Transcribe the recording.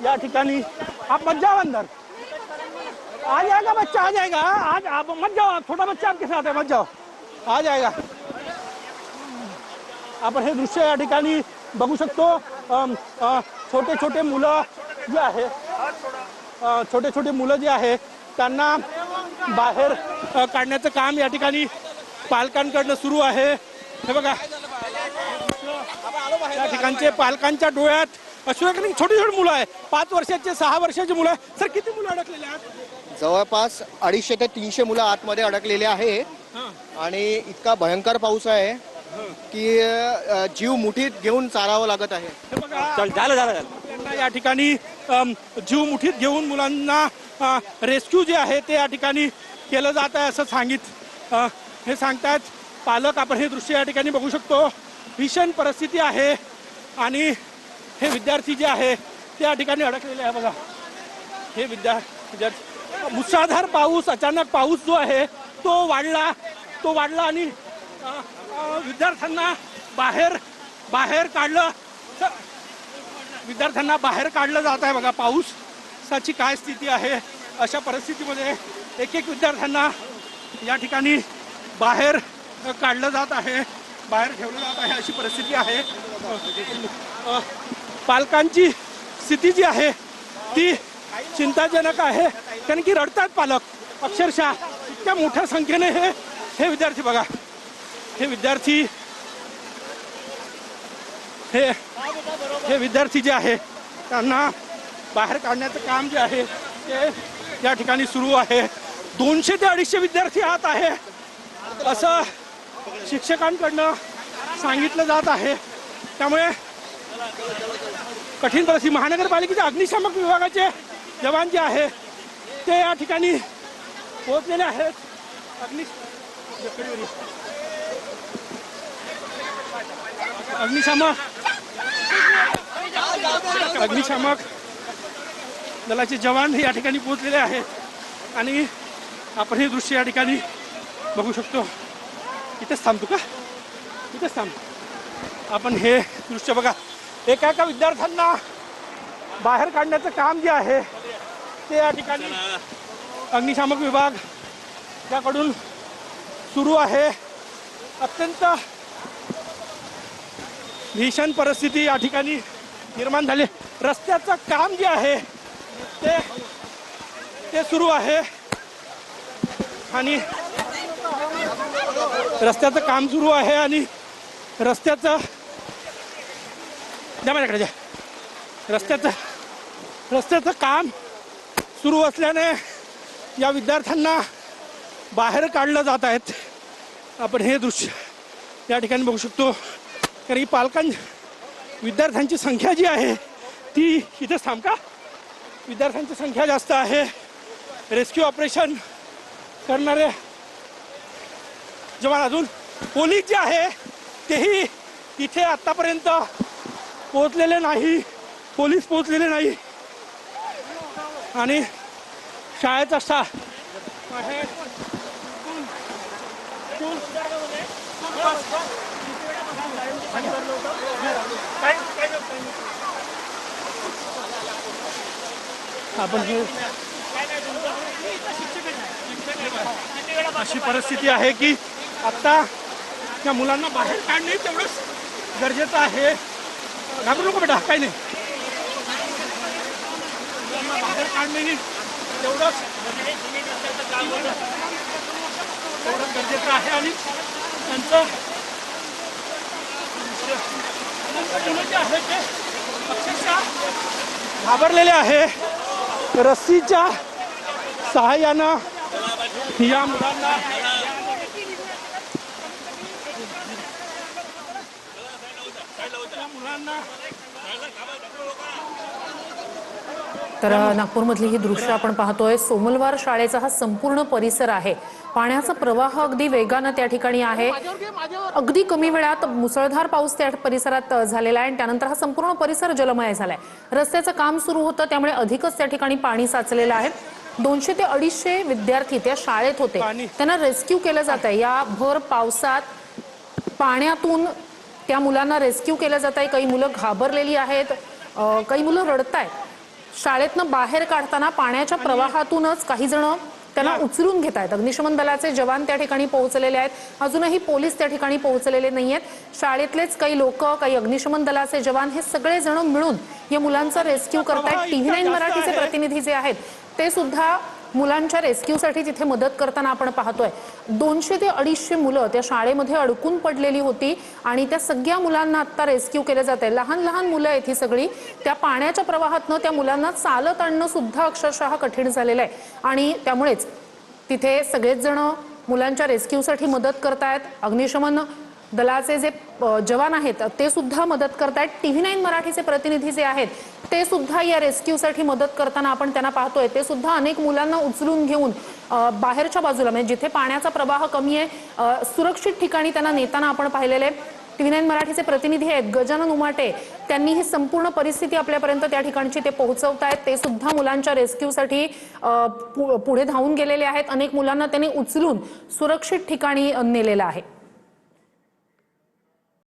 या ठिकाणी आप मत जाओ अंदर, आ जाएगा बच्चा, आ जाएगा। आज आप मत जाओ, छोटा बच्चा आपके साथ है, मत जाओ, आ जाएगा। आपण हे दृश्य या ठिकाणी बघू शकतो। छोटे छोटे मुलं जे आहे, छोटे छोटे मुलं जे आहे त्यांना बाहेर काढण्याचं काम या ठिकाणी पालकांकडनं सुरू आहे। हे बघा, या ठिकाणचे पालकांच्या डोळ्यात अश्रू आहे। छोटी छोटी मुलं आहे, 5 वर्षाचे 6 वर्षाची मुलं आहे। सर, किती मुलं अडकलेले आहेत? जवळपास 250 ते 300 मुलं आतमध्ये अडकलेले आहे आणि इतका भयंकर पाऊस आहे की जीव मुठीत घेऊन चालावं लागत आहे। हे बघा, त्यांना या ठिकाणी जीव मुठीत घेऊन मुलांना रेस्क्यू जे आहे ते या ठिकाणी केलं जात आहे असं हे सांगतात पालक। आपण हे दृश्य या ठिकाणी बघू शकतो। भीषण परिस्थिती आहे आणि हे विद्यार्थी जे आहे ते या ठिकाणी अडकलेले आहे। बघा, हे विद्यार्थी, मुसळधार पाऊस, अचानक पाऊस जो आहे तो वाढला आणि विद्यार्थ्यांना बाहेर काढलं जात आहे। बघा, पाऊसाची काय स्थिती आहे। अशा परिस्थितीमध्ये एक विद्यार्थ्यांना या ठिकाणी बाहेर काढलं जात आहे, बाहेर ठेवलं जात आहे, अशी परिस्थिती आहे। पालकांची स्थिती जी आहे ती चिंताजनक आहे, कारण की रडतात पालक अक्षरशः। इतक्या मोठ्या संख्येने हे विद्यार्थी, बघा, हे विद्यार्थी जे आहे त्यांना बाहेर काढण्याचं काम जे आहे ते या ठिकाणी सुरू आहे। 200 ते 250 विद्यार्थी आत आहे असं शिक्षकांकडनं सांगितलं जात आहे। त्यामुळे कठीण परिस्थिती। महानगरपालिकेच्या अग्निशामक विभागाचे जवान जे आहे ते या ठिकाणी पोहोचलेले आहेत। अग्निशामक दलाचे जवान या ठिकाणी पोहोचलेले आहेत आणि आपण हे दृश्य या ठिकाणी बघू शकतो। इथेच थांबतो का? इथेच थांब। आपण हे दृश्य बघा, एका विद्यार्थ्यांना बाहेर काढण्याचं काम जे आहे ते या ठिकाणी अग्निशामक विभाग याकडून सुरू आहे। अत्यंत भीषण परिस्थिती या ठिकाणी निर्माण झाली। रस्त्याचं काम जे आहे ते सुरू आहे आणि रस्त्याचं काम सुरू आहे आणि रस्त्याचं काम सुरू असल्याने या विद्यार्थ्यांना बाहेर काढलं जात आहेत। आपण हे दृश्य या ठिकाणी बघू शकतो, कारण की विद्यार्थ्यांची संख्या जी आहे ती इथेच थांब का, विद्यार्थ्यांची संख्या जास्त आहे। रेस्क्यू ऑपरेशन करणारे जवान, अजून पोलीस जे आहे तेही इथे आतापर्यंत पोहोचलेले नाही, पोलीस पोहोचलेले नाही आणि शाळेचा स्टाफ आहे। आपण अशी परिस्थिती आहे की आता त्या मुलांना बाहेर काढणे तेवढंच गरजेचं आहे। घाबरू नको बेटा, काही नाही, बाहेर काढणे तेवढंच गरजेचं आहे आणि त्यांचं मुलं जे आहे ते अक्षरशः घाबरलेले आहे। रस्सीच्या सहाय्यानं या मुलांना तर नागपूरमधली ही दृश्य आपण पाहतोय। सोमलवार शाळेचा हा संपूर्ण परिसर आहे। पाण्याचा प्रवाह अगदी वेगानं त्या ठिकाणी आहे। अगदी कमी वेळात मुसळधार पाऊस त्या परिसरात झालेला आहे आणि त्यानंतर हा संपूर्ण परिसर जलमय झालाय। रस्त्याचं काम सुरू होतं त्यामुळे अधिकच त्या ठिकाणी पाणी साचलेलं आहे। 200 ते 250 विद्यार्थी त्या शाळेत होते, त्यांना रेस्क्यू केलं जात आहे। या भर पावसात पाण्यातून त्या मुलांना रेस्क्यू केलं जात आहे। काही मुलं घाबरलेली आहेत, काही मुलं रडतायत। शाळेतनं बाहेर काढताना पाण्याच्या प्रवाहातूनच काही जण त्यांना उचलून घेत आहेत। अग्निशमन दलाचे जवान त्या ठिकाणी पोहोचलेले आहेत, अजूनही पोलीस त्या ठिकाणी पोहोचलेले नाहीयेत। शाळेतलेच काही लोक, काही अग्निशमन दलाचे जवान हे सगळे जण मिळून या मुलांचा रेस्क्यू करतायत। TV9 मराठीचे प्रतिनिधी जे आहेत ते सुद्धा मुलांच्या रेस्क्यूसाठी तिथे मदत करताना आपण पाहतोय। 200 ते 250 मुलं त्या शाळेमध्ये अडकून पडलेली होती आणि त्या सगळ्या मुलांना आता रेस्क्यू केले जाते। लहान लहान मुलं आहेत ही सगळी। त्या पाण्याच्या प्रवाहातनं त्या मुलांना चालत आणणं सुद्धा अक्षरशः कठीण झालेलं आहे आणि त्यामुळेच तिथे सगळेच जण मुलांच्या रेस्क्यूसाठी मदत करतायत। अग्निशमन दलाचे जे जवान आहेत ते सुद्धा मदत करतायत। TV9 मराठीचे प्रतिनिधी जे आहेत ते सुद्धा या रेस्क्यूसाठी मदत करताना आपण त्यांना पाहतोय। ते सुद्धा अनेक मुलांना उचलून घेऊन बाहेरच्या बाजूला म्हणजे जिथे पाण्याचा प्रवाह कमी आहे सुरक्षित ठिकाणी त्यांना नेताना आपण पाहिलेले आहे। TV9 मराठीचे प्रतिनिधी आहेत गजानन उमाटे, त्यांनी ही संपूर्ण परिस्थिती आपल्यापर्यंत त्या ठिकाणची ते पोहोचवतायत। ते सुद्धा मुलांच्या रेस्क्यूसाठी पुढे धावून गेलेले आहेत। अनेक मुलांना त्यांनी उचलून सुरक्षित ठिकाणी नेलेलं आहे।